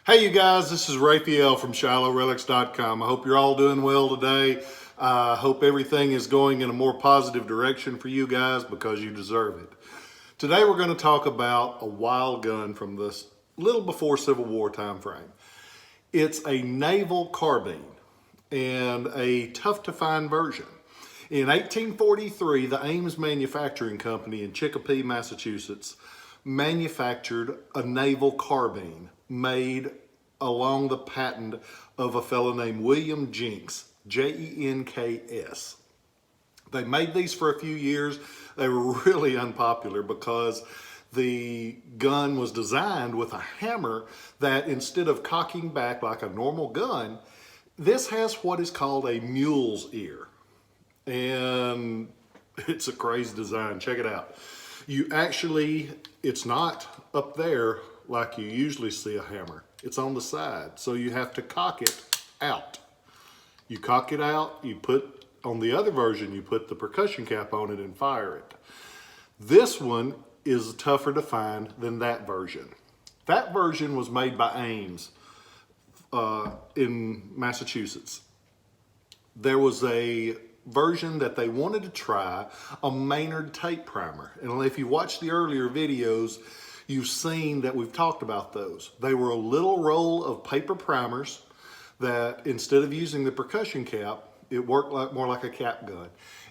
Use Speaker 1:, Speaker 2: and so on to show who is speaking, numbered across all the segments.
Speaker 1: Hey you guys, this is Rafael from Shiloh Relics.com. I hope you're all doing well today. I hope everything is going in a more positive direction for you guys because you deserve it. Today we're going to talk about a wild gun from this little before Civil War time frame. It's a Naval Carbine and a tough to find version. In 1843, the Ames Manufacturing Company in Chicopee, Massachusetts manufactured a Naval Carbine made along the patent of a fellow named William Jenks, Jenks. They made these for a few years. They were really unpopular because the gun was designed with a hammer that instead of cocking back like a normal gun, this has what is called a mule's ear. And it's a crazy design. Check it out. It's not up there like you usually see a hammer. It's on the side. So you have to cock it out. You cock it out, on the other version, you put the percussion cap on it and fire it. This one is tougher to find than that version. That version was made by Ames in Massachusetts. There was a version that they wanted to try, a Maynard tape primer. And if you watched the earlier videos, you've seen that we've talked about those. They were a little roll of paper primers that instead of using the percussion cap, it worked more like a cap gun.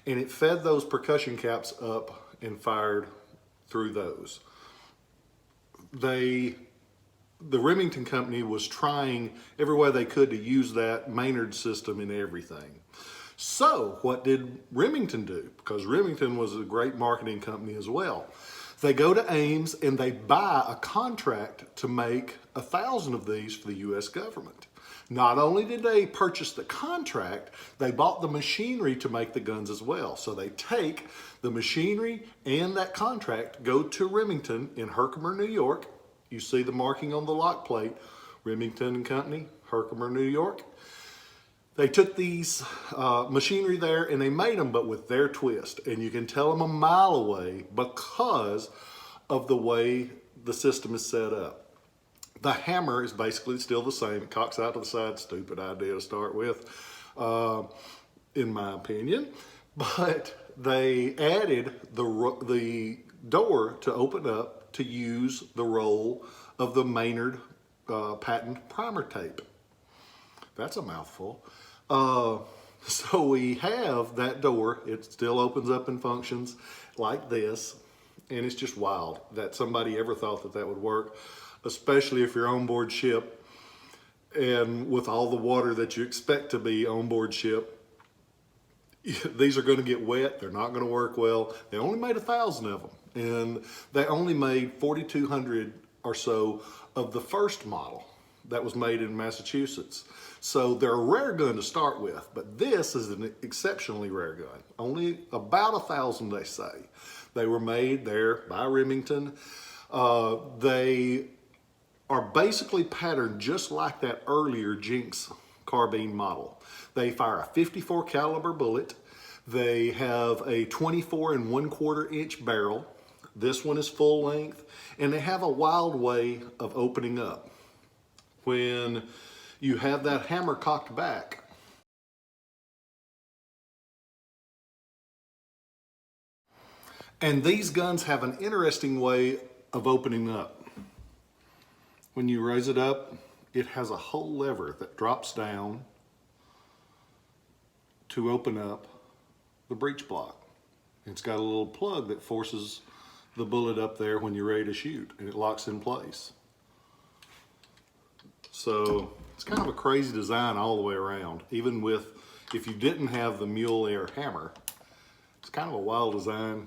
Speaker 1: And it fed those percussion caps up and fired through those. The Remington company was trying every way they could to use that Maynard system in everything. So what did Remington do? Because Remington was a great marketing company as well. They go to Ames and they buy a contract to make 1,000 of these for the US government. Not only did they purchase the contract, they bought the machinery to make the guns as well. So they take the machinery and that contract, go to Remington in Herkimer, New York. You see the marking on the lock plate, Remington and Company, Herkimer, New York. They took these machinery there and they made them, but with their twist. And you can tell them a mile away because of the way the system is set up. The hammer is basically still the same. It cocks out to the side. Stupid idea to start with, in my opinion. But they added the door to open up to use the roll of the Maynard patent primer tape. That's a mouthful. So we have that door. It still opens up and functions like this. And it's just wild that somebody ever thought that that would work, especially if you're on board ship and with all the water that you expect to be on board ship. These are going to get wet. They're not going to work well. They only made 1,000 of them. And they only made 4,200 or so of the first model that was made in Massachusetts. So they're a rare gun to start with, but this is an exceptionally rare gun. Only about 1,000, they say. They were made there by Remington. They are basically patterned just like that earlier Jenks carbine model. They fire a 54 caliber bullet. They have a 24 1/4 inch barrel. This one is full length, and they have a wild way of opening up. When you have that hammer cocked back, and these guns have an interesting way of opening up. When you raise it up, it has a whole lever that drops down to open up the breech block. It's got a little plug that forces the bullet up there when you're ready to shoot, and it locks in place. So it's kind of a crazy design all the way around. Even if you didn't have the mule ear hammer, it's kind of a wild design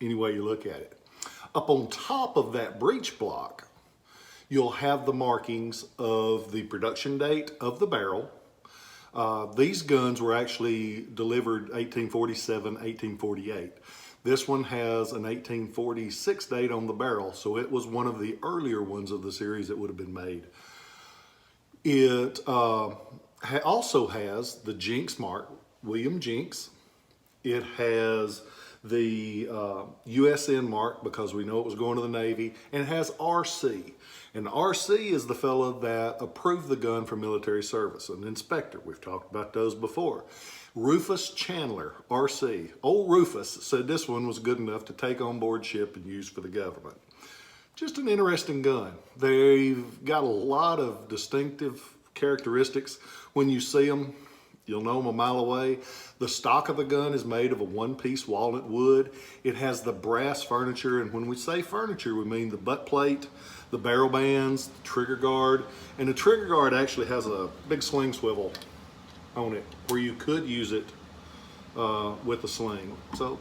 Speaker 1: any way you look at it. Up on top of that breech block, you'll have the markings of the production date of the barrel. These guns were actually delivered 1847, 1848. This one has an 1846 date on the barrel, so it was one of the earlier ones of the series that would have been made. It also has the Jenks mark, William Jenks. It has the USN mark because we know it was going to the Navy, and it has RC. And RC is the fellow that approved the gun for military service, an inspector. We've talked about those before. Rufus Chandler, RC. Old Rufus said this one was good enough to take on board ship and use for the government. Just an interesting gun. They've got a lot of distinctive characteristics. When you see them, you'll know them a mile away. The stock of the gun is made of a one-piece walnut wood. It has the brass furniture, and when we say furniture, we mean the butt plate, the barrel bands, the trigger guard, and the trigger guard actually has a big sling swivel on it where you could use it with a sling. So,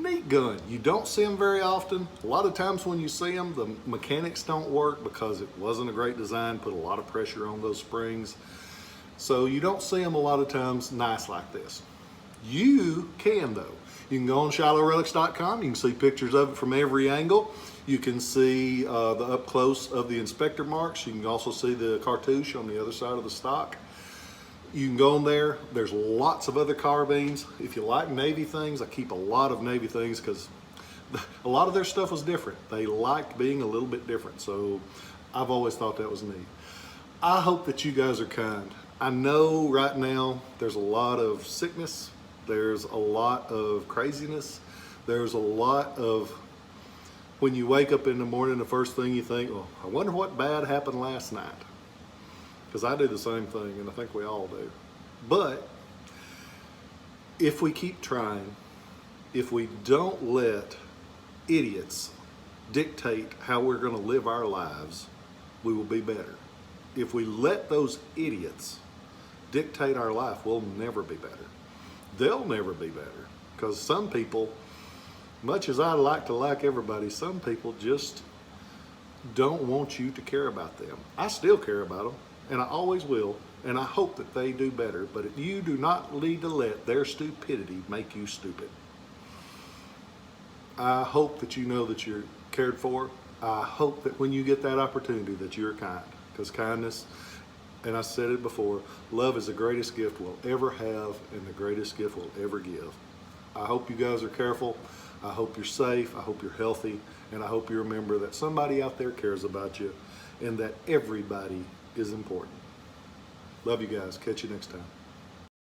Speaker 1: neat gun. You don't see them very often. A lot of times when you see them, the mechanics don't work because it wasn't a great design, put a lot of pressure on those springs. So you don't see them a lot of times nice like this. You can though. You can go on ShilohRelics.com. You can see pictures of it from every angle. You can see the up close of the inspector marks. You can also see the cartouche on the other side of the stock. You can go on there. There's lots of other carbines. If you like Navy things, I keep a lot of Navy things because a lot of their stuff was different. They liked being a little bit different. So I've always thought that was neat. I hope that you guys are kind. I know right now there's a lot of sickness. There's a lot of craziness. There's a lot of, when you wake up in the morning, the first thing you think, well, I wonder what bad happened last night. Because I do the same thing, and I think we all do. But if we keep trying, if we don't let idiots dictate how we're going to live our lives, we will be better. If we let those idiots dictate our life, we'll never be better. They'll never be better. Because some people, much as I like to like everybody, some people just don't want you to care about them. I still care about them. And I always will, and I hope that they do better, but you do not need to let their stupidity make you stupid. I hope that you know that you're cared for. I hope that when you get that opportunity that you're kind, because kindness, and I said it before, love is the greatest gift we'll ever have and the greatest gift we'll ever give. I hope you guys are careful. I hope you're safe. I hope you're healthy, and I hope you remember that somebody out there cares about you and that everybody is important. Love you guys. Catch you next time.